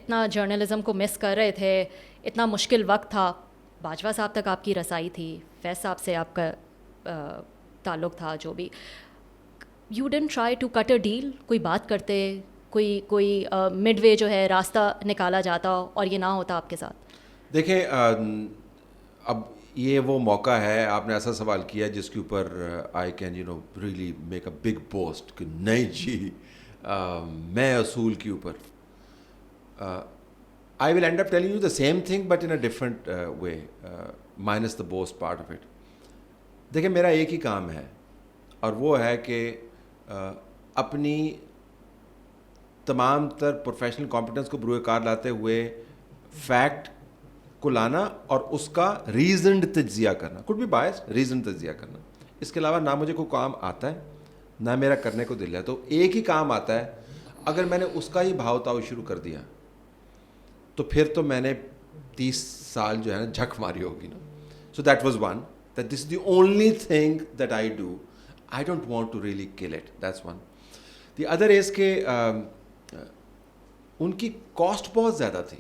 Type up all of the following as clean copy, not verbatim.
اتنا جرنلزم کو مس کر رہے تھے, اتنا مشکل وقت تھا, باجوہ صاحب تک آپ کی رسائی تھی, فیض صاحب سے آپ کا تعلق تھا, جو بھی, you don't try to cut a deal, کوئی بات کرتے, کوئی مڈ وے جو ہے راستہ نکالا جاتا اور یہ نہ ہوتا آپ کے ساتھ؟ دیکھیں اب یہ وہ موقع ہے, آپ نے ایسا سوال کیا جس کے اوپر I can really make a big post کہ نہیں جی میں اصول کے اوپر I will end up telling you the same thing but in a different way, minus the boast part of it. دیکھیں میرا ایک ہی کام ہے اور وہ ہے کہ اپنی تمام تر پروفیشنل کمپیٹنس کو بروئے کار لاتے ہوئے فیکٹ کو لانا اور اس کا ریزنڈ تجزیہ کرنا, could be biased, ریزنڈ تجزیہ کرنا. اس کے علاوہ نہ مجھے کوئی کام آتا ہے نہ میرا کرنے کو دل ہے. تو ایک ہی کام آتا ہے, اگر میں نے اس کا ہی بھاؤ تاؤ شروع کر دیا تو پھر تو میں نے 30 سال جو ہے نا جھک ماری ہوگی نا. So that was one, that this is the only thing that I do. I don't want to really kill it, that's one. The other is کہ ان کی کاسٹ بہت زیادہ تھی.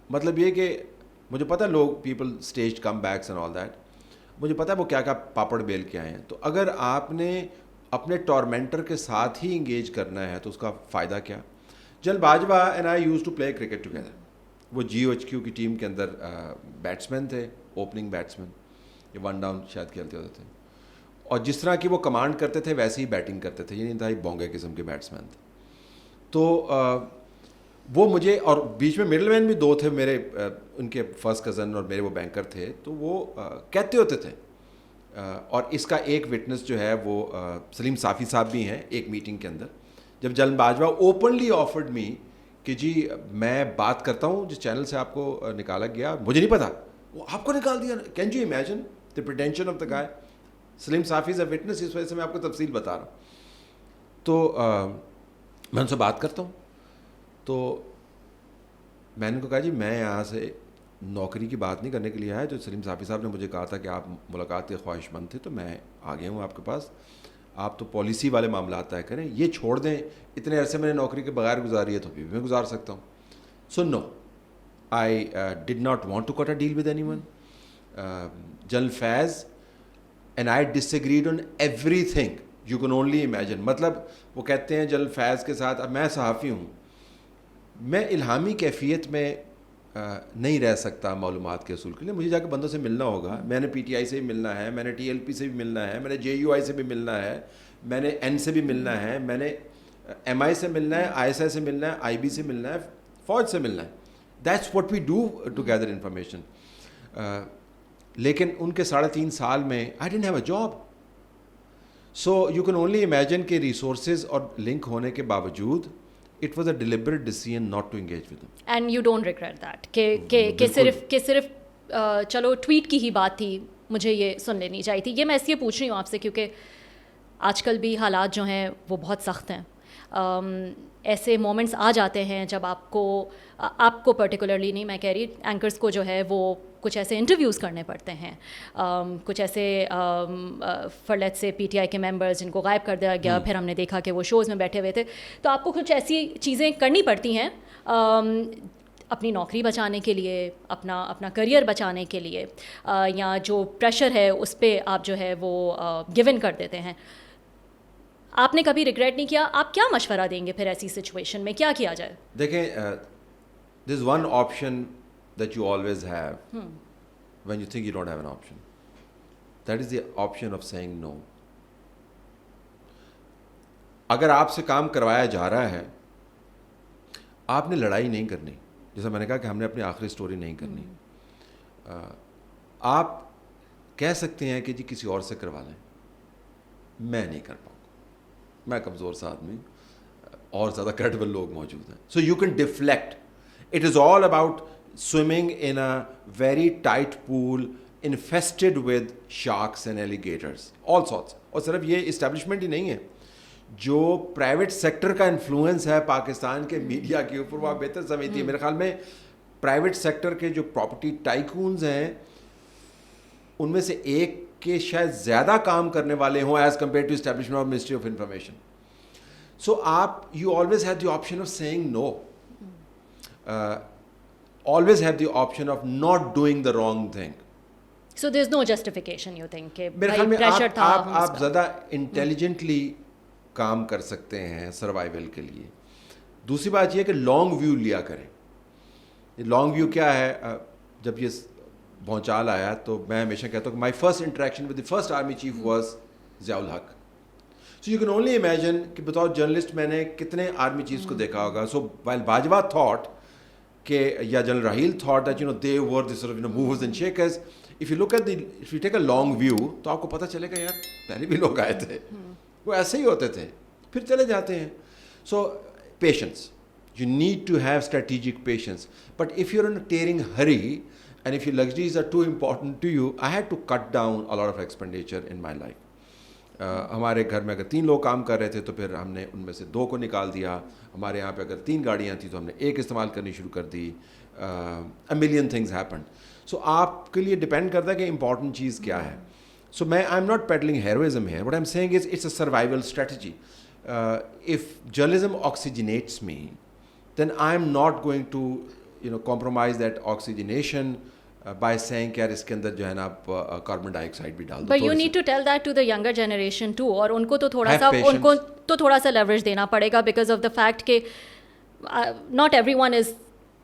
مطلب یہ کہ مجھے پتہ لوگ people stage comebacks and all that, مجھے پتہ ہے وہ کیا کیا پاپڑ بیل کے آئے ہیں. تو اگر آپ نے اپنے ٹورمنٹر کے ساتھ ہی انگیج کرنا ہے تو اس کا فائدہ کیا. جل Bajwa and I used to play cricket together. وہ جی او ایچ کیو کی ٹیم کے اندر بیٹسمین تھے, اوپننگ بیٹسمین, یہ 1 ڈاؤن شاید کھیلتے ہوتے تھے, اور جس طرح کی وہ کمانڈ کرتے تھے ویسے ہی بیٹنگ کرتے تھے, یعنی انتہائی بونگے قسم کے بیٹسمین تھے. تو وہ مجھے, اور بیچ میں مڈل مین بھی 2 تھے میرے, ان کے فرسٹ کزن اور میرے وہ بینکر تھے, تو وہ کہتے ہوتے تھے. اور اس کا ایک وٹنس جو ہے وہ سلیم صافی صاحب بھی ہیں. ایک میٹنگ کے اندر جب جلن باجوہ اوپنلی آفرڈ می کہ جی میں بات کرتا ہوں جس چینل سے آپ کو نکالا گیا, مجھے نہیں پتا وہ آپ کو نکال دیا. Can you imagine the pretension of the guy. Salim Safi is a witness, اس وجہ سے میں آپ کو تفصیل بتا رہا ہوں. تو میں ان سے بات کرتا ہوں, تو میں نے ان کو کہا جی میں یہاں سے نوکری کی بات نہیں کرنے کے لیے آیا, جو سلیم صافی صاحب نے مجھے کہا تھا کہ آپ ملاقات کے خواہش مند تھے, تو میں آ گیا ہوں آپ کے پاس. آپ تو پالیسی والے معاملات طے کریں, یہ چھوڑ دیں, اتنے عرصے میں نے نوکری کے بغیر گزاری ہے تو بھی میں گزار سکتا ہوں. So no, I did not want to cut a deal with anyone. General Faiz and I disagreed on everything you can only imagine. مطلب وہ کہتے ہیں جنرل فیض کے ساتھ, اب میں صحافی ہوں, میں الہامی کیفیت میں نہیں رہ سکتا معلومات کے اصول کے لیے. مجھے جا کے بندوں سے ملنا ہوگا. میں نے پی ٹی آئی سے بھی ملنا ہے, میں نے ٹی ایل پی سے بھی ملنا ہے, میں نے جے یو آئی سے بھی ملنا ہے, میں نے این سے بھی ملنا ہے, میں نے ایم آئی سے ملنا ہے, آئی ایس آئی سے ملنا ہے, آئی بی سے ملنا ہے, فوج سے ملنا ہے. That's what we do to gather information. لیکن ان کے 3.5 سال میں I didn't have a job. So you can only imagine کہ ریسورسز اور لنک ہونے کے باوجود it was a deliberate decision not to engage with them. And you don't regret that کہ صرف چلو ٹویٹ کی ہی بات تھی, مجھے یہ سن لینی چاہیے تھی. یہ میں اس لیے پوچھ رہی ہوں آپ سے کیونکہ آج کل بھی حالات جو ہیں وہ بہت سخت ہیں. ایسے مومنٹس آ جاتے ہیں جب آپ کو پرٹیکولرلی نہیں, میں کہہ رہی اینکرز کو جو ہے وہ کچھ ایسے انٹرویوز کرنے پڑتے ہیں, کچھ ایسے فرلیٹ سے پی ٹی آئی کے ممبرز جن کو غائب کر دیا گیا, پھر ہم نے دیکھا کہ وہ شوز میں بیٹھے ہوئے تھے. تو آپ کو کچھ ایسی چیزیں کرنی پڑتی ہیں اپنی نوکری بچانے کے لیے, اپنا کریئر بچانے کے لیے, یا جو پریشر ہے اس پہ آپ جو ہے وہ گیو ان کر دیتے ہیں. آپ نے کبھی ریگریٹ نہیں کیا؟ آپ کیا مشورہ دیں گے پھر ایسی سچویشن میں, کیا کیا جائے؟ دیکھیں, there is one option that you always have when you think you don't have an option. That is the option of saying no. اگر آپ سے کام کروایا جا رہا ہے, آپ نے لڑائی نہیں کرنی, جیسا میں نے کہا کہ ہم نے اپنی آخری سٹوری نہیں کرنی. آپ کہہ سکتے ہیں کہ جی کسی اور سے کروا لیں, میں نہیں کر پاؤں گا, میں کمزور سا آدمی, اور زیادہ کریڈیبل لوگ موجود ہیں. سو you can deflect. It is all about swimming in a very tight pool infested with sharks and alligators, all sorts. اور صرف یہ اسٹیبلشمنٹ ہی نہیں ہے, جو پرائیویٹ سیکٹر کا انفلوئنس ہے پاکستان کے میڈیا کے اوپر, وہ آپ بہتر سمجھتی ہے. میرے خیال میں پرائیویٹ سیکٹر کے جو پراپرٹی ٹائکونز ہیں ان میں سے ایک کے شاید زیادہ کام کرنے والے ہوں as compare to establishment of ministry of information. So آپ you always have the option of saying no. always have the option of not doing the wrong thing. So there's no justification you think کہ میرے خیال میں pressure تھا آپ زیادہ intelligently کام کر سکتے ہیں سروائیول کے لیے. دوسری بات یہ ہے کہ لانگ ویو لیا کریں. لانگ ویو کیا ہے, جب یہ بھونچال آیا تو میں ہمیشہ کہتا ہوں کہ my first interaction with the first army chief was Zia ul Haq. So you can only imagine کہ بطور جرنلسٹ میں نے کتنے آرمی چیفس کو دیکھا ہوگا. سو وائل باجوہ تھاٹ کہ یا general Raheel thought that they were the sort of movers and shakers. If you look at if you take a long view تو آپ کو پتہ چلے گا یار پہلے بھی لوگ آئے تھے, وہ ایسے ہی ہوتے تھے, پھر چلے جاتے ہیں. سو patience, you need to have strategic patience. But if you're in a tearing hurry and if your luxuries are too important to you, I had to cut down a lot of expenditure in my life. ہمارے گھر میں اگر 3 لوگ کام کر رہے تھے تو پھر ہم نے ان میں سے 2 کو نکال دیا. ہمارے یہاں پہ اگر 3 گاڑیاں تھیں تو ہم نے 1 استعمال کرنی شروع کر دی. A million things happened. سو آپ کے لیے ڈپینڈ کرتا ہے کہ امپورٹنٹ چیز کیا ہے. سو میں I am not peddling heroism here, what I am saying is it's a survival strategy. If journalism oxygenates me, then I am not going to compromise that oxygenation by saying کہ یار اس کے اندر جو ہے نا آپ carbon ڈائی oxide بھی ڈال دو. But you need to tell that to the younger generation too, اور ان کو تو تھوڑا سا لیوریج دینا پڑے گا because of the fact کہ not everyone is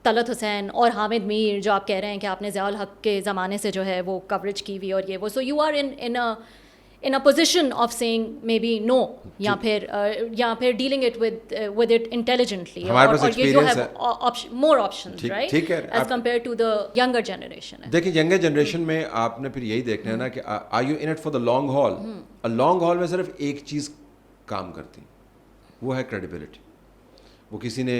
طلعت حسین اور حامد میر جو آپ کہہ رہے ہیں کہ آپ نے ضیاء الحق کے زمانے سے جو ہے وہ کوریج کی ہوئی اور یہ وہ. So you are in a position of saying maybe no یا پھر dealing it with it intelligently, or you have more options, right, as compared to the younger generation. دیکھیں younger generation میں آپ نے پھر یہی دیکھنا ہے نا کہ are you in it for the long haul. long haul میں صرف ایک چیز کام کرتی, وہ ہے credibility. وہ کسی نے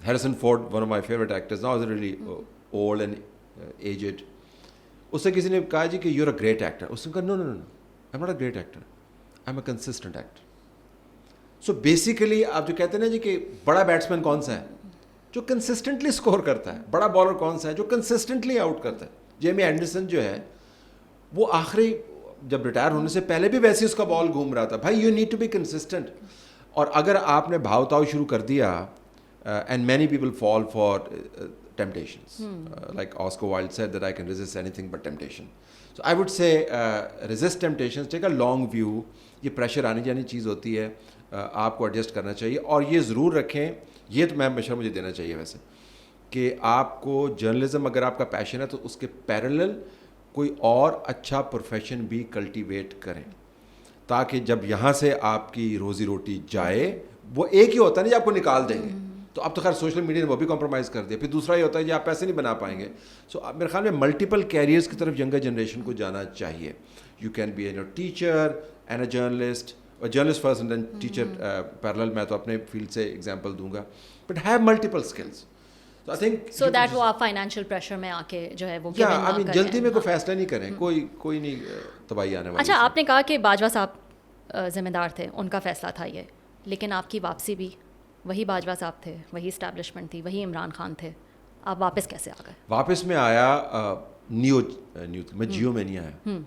Harrison Ford, one of my favourite actors, now is really old and aged, اس سے کسی نے کہا جی کہ you are a great actor. اس نے کہا no no no I am not a great actor, I am a consistent actor. So basically آپ جو کہتے ہیں نا جی کہ بڑا بیٹسمین کون سا ہے, جو کنسسٹنٹلی اسکور کرتا ہے. بڑا بالر کون سا ہے, جو کنسسٹنٹلی آؤٹ کرتا ہے. جیمی اینڈرسن جو ہے وہ آخری جب ریٹائر ہونے سے پہلے بھی ویسے اس کا بال گھوم رہا تھا. بھائی you need to be consistent. اور اگر آپ نے بھاؤ تاؤ شروع کر دیا, and many people fall for temptations, like Oscar Wilde said that I can resist anything but temptation. So I would say resist temptations, take a long view. یہ پریشر آنی جانی چیز ہوتی ہے, آپ کو ایڈجسٹ کرنا چاہیے. اور یہ ضرور رکھیں, یہ تو میں مشورہ مجھے دینا چاہیے ویسے, کہ آپ کو جرنلزم اگر آپ کا پیشن ہے تو اس کے پیرلل کوئی اور اچھا پروفیشن بھی کلٹیویٹ کریں, تاکہ جب یہاں سے آپ کی روزی روٹی جائے, وہ ایک ہی ہوتا ہے نا جی آپ کو نکال دیں گے, تو اب تو خیر سوشل میڈیا نے وہ بھی کمپرومائز کر دیا. پھر دوسرا یہ ہوتا ہے جی آپ پیسے نہیں بنا پائیں گے. سو میرے خیال میں ملٹیپل کیریئرس کی طرف ینگر جنریشن کو جانا چاہیے. You can be an teacher and a journalist, journalist first and then teacher parallel. میں تو اپنے فیلڈ سے ایگزامپل دوں گا, but have multiple skills. So that وہ آپ فائنینشیل پریشر میں آ کے جو ہے وہ جلدی میں کوئی فیصلہ نہیں کریں, کوئی نہیں تباہی آنے والی. اچھا, آپ نے کہا کہ باجوہ صاحب ذمہ دار تھے, ان کا فیصلہ تھا یہ, لیکن آپ کی واپسی بھی وہی باجوہ صاحب تھے, وہی اسٹیبلشمنٹ تھی, وہی عمران خان تھے. آپ واپس کیسے آ گئے؟ واپس میں آیا نیو میں جیو میں نہیں آیا.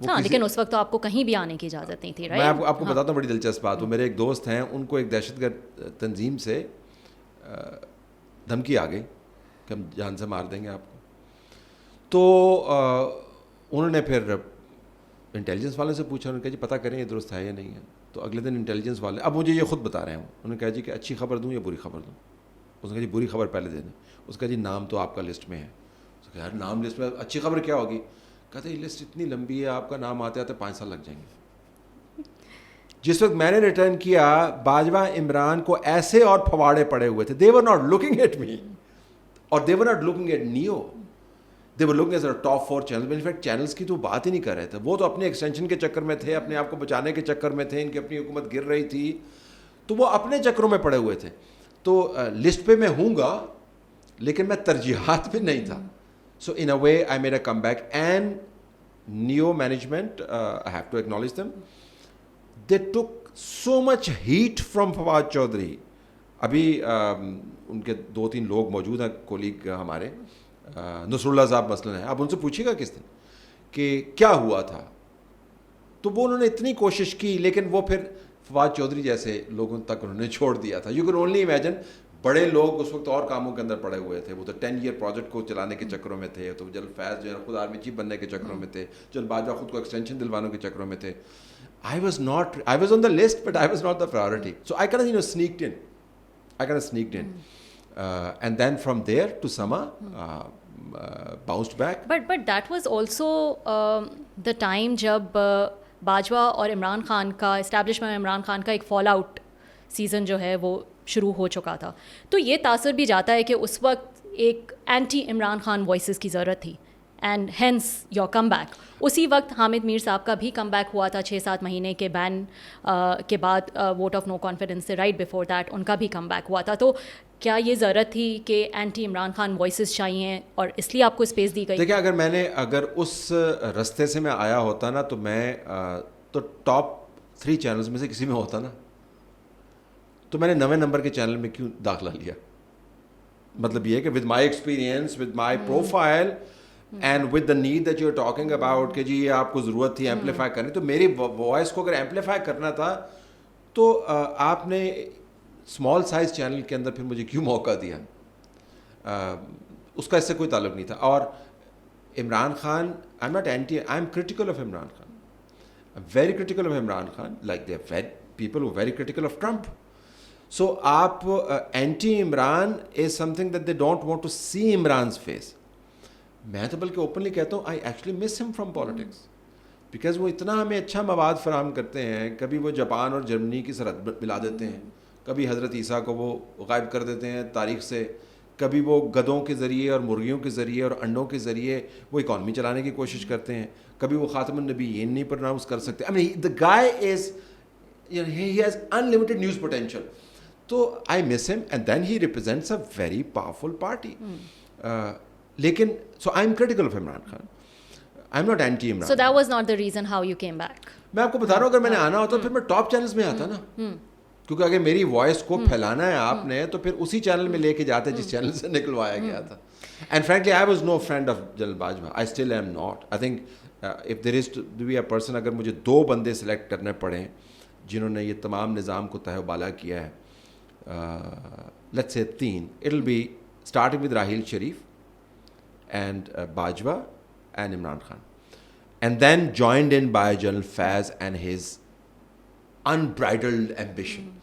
ہاں, لیکن اس وقت تو آپ کو کہیں بھی آنے کی اجازت نہیں تھی, رائٹ. میں آپ کو بتاتا ہوں بڑی دلچسپ بات. وہ میرے ایک دوست ہیں, ان کو ایک دہشت گرد تنظیم سے دھمکی آ گئی کہ ہم جان سے مار دیں گے آپ کو. تو انہوں نے پھر انٹیلیجنس والے سے پوچھا, انہوں نے کہا جی پتہ کریں یہ درست ہے یا نہیں ہے. تو اگلے دن انٹیلیجنس والے, اب مجھے یہ خود بتا رہے ہیں, انہوں نے کہا جی کہ اچھی خبر دوں یا بری خبر دوں. اس نے کہا جی بری خبر پہلے دے دیں. اس کا جی نام تو آپ کا لسٹ میں ہے. اس نے کہا یار نام لسٹ میں, اچھی خبر کیا ہوگی؟ کہتے یہ لسٹ اتنی لمبی ہے, آپ کا نام آتے آتے 5 سال لگ جائیں گے. جس وقت میں نے ریٹرن کیا, باجوہ عمران کو ایسے اور پھواڑے پڑے ہوئے تھے. they were not looking at me, اور they were not looking at Neo, they were looking at the top 4 channels. in fact channels کی تو بات ہی نہیں کر رہے تھے. وہ تو اپنے ایکسٹینشن کے چکر میں تھے, اپنے آپ کو بچانے کے چکر میں تھے, ان کی اپنی حکومت گر رہی تھی, تو وہ اپنے چکروں میں پڑے ہوئے تھے. تو لسٹ پہ میں ہوں گا, لیکن میں ترجیحات پہ نہیں تھا. So in a way I made a comeback. And new management, I have to acknowledge them, they took so much heat from Fawad Chaudhry. ابھی ان کے 2-3 لوگ موجود ہیں کولیگ ہمارے, نصر اللہ صاحب مثلاً ہیں, آپ ان سے پوچھیے گا کس دن کہ کیا ہوا تھا, تو وہ انہوں نے اتنی کوشش کی, لیکن وہ پھر فواد چودھری جیسے لوگوں تک انہوں نے چھوڑ دیا تھا. یو کین اونلی امیجن بڑے لوگ اس وقت اور کاموں کے اندر پڑے ہوئے تھے, وہ تو 10 ایئر پروجیکٹ کو چلانے کے چکروں میں تھے, تو جنرل فیض جو ہے خود آرمی چیف بننے کے چکروں میں تھے, جنرل باجوہ خود کو ایکسٹینشن دلوانے کے چکروں میں تھے. I was on the list, but I was not the priority. So I kind of, sneaked in. And then from there to Sama, bounced back. But that was also the time جب باجوہ اور عمران خان کا establishment میں عمران خان کا ایک fall out season جو ہے وہ شروع ہو چکا تھا. تو یہ تاثر بھی جاتا ہے کہ اس وقت ایک اینٹی عمران خان وائسز کی ضرورت تھی, and hence your come back. اسی وقت حامد میر صاحب کا بھی کم بیک ہوا تھا 6-7 مہینے کے بین کے بعد, ووٹ آف نو کانفیڈنس سے رائٹ بیفور دیٹ ان کا بھی کم بیک ہوا تھا. تو کیا یہ ضرورت تھی کہ اینٹی عمران خان وائسز چاہیے اور اس لیے آپ کو اسپیس دی گئی؟ دیکھیں, اگر اس رستے سے میں آیا ہوتا نا, تو میں تو ٹاپ 3 چینلز میں سے کسی میں ہوتا نا, تو میں نے 9 نمبر کے چینل میں کیوں داخلہ لیا؟ مطلب یہ کہ with my experience, with my profile and with the need that you are talking about کہ جی یہ آپ کو ضرورت تھی ایمپلیفائی کرنی, تو میری وائس کو اگر ایمپلیفائی کرنا تھا تو آپ نے اسمال سائز چینل کے اندر پھر مجھے کیوں موقع دیا؟ اس کا اس سے کوئی تعلق نہیں تھا. اور Imran Khan, I am not anti, I am critical of Imran Khan, very critical of Imran Khan, like they are people who very critical of Trump. So آپ anti Imran is something that they don't want to see Imran's face. میں تو بلکہ openly کہتا ہوں I actually مس ہم from politics, because وہ اتنا ہمیں اچھا مواد فراہم کرتے ہیں. کبھی وہ جاپان اور جرمنی کی سرحد ملا دیتے ہیں, کبھی حضرت عیسیٰ کو وہ غائب کر دیتے ہیں تاریخ سے, کبھی وہ گدوں کے ذریعے اور مرغیوں کے ذریعے اور انڈوں کے ذریعے وہ اکانومی چلانے کی کوشش کرتے ہیں, کبھی وہ خاتم النبیین نہیں پرناؤنس کر سکتے. I mean, the guy is, he has unlimited news potential. تو I miss him, and then he represents a very powerful party. لیکن so I'm critical of Imran Khan. I'm not anti Imran. So that was not the reason how you came back. میں آپ کو بتا رہا ہوں, اگر میں نے آنا ہوتا پھر میں ٹاپ چینلز میں آتا نا, کیونکہ اگر میری وائس کو پھیلانا ہے آپ نے تو پھر اسی چینل میں لے کے جاتے جس چینل سے نکلوایا گیا تھا. And frankly, I was no friend of General Bajwa. I still am not. I think if there is to be a person, اگر مجھے 2 بندے سلیکٹ کرنے پڑیں جنہوں نے یہ تمام نظام کو تہہ و بالا کیا ہے, let's say 3, it'll be starting with Rahil Sharif and Bajwa and Imran Khan, and then joined in by General Faiz and his unbridled ambition.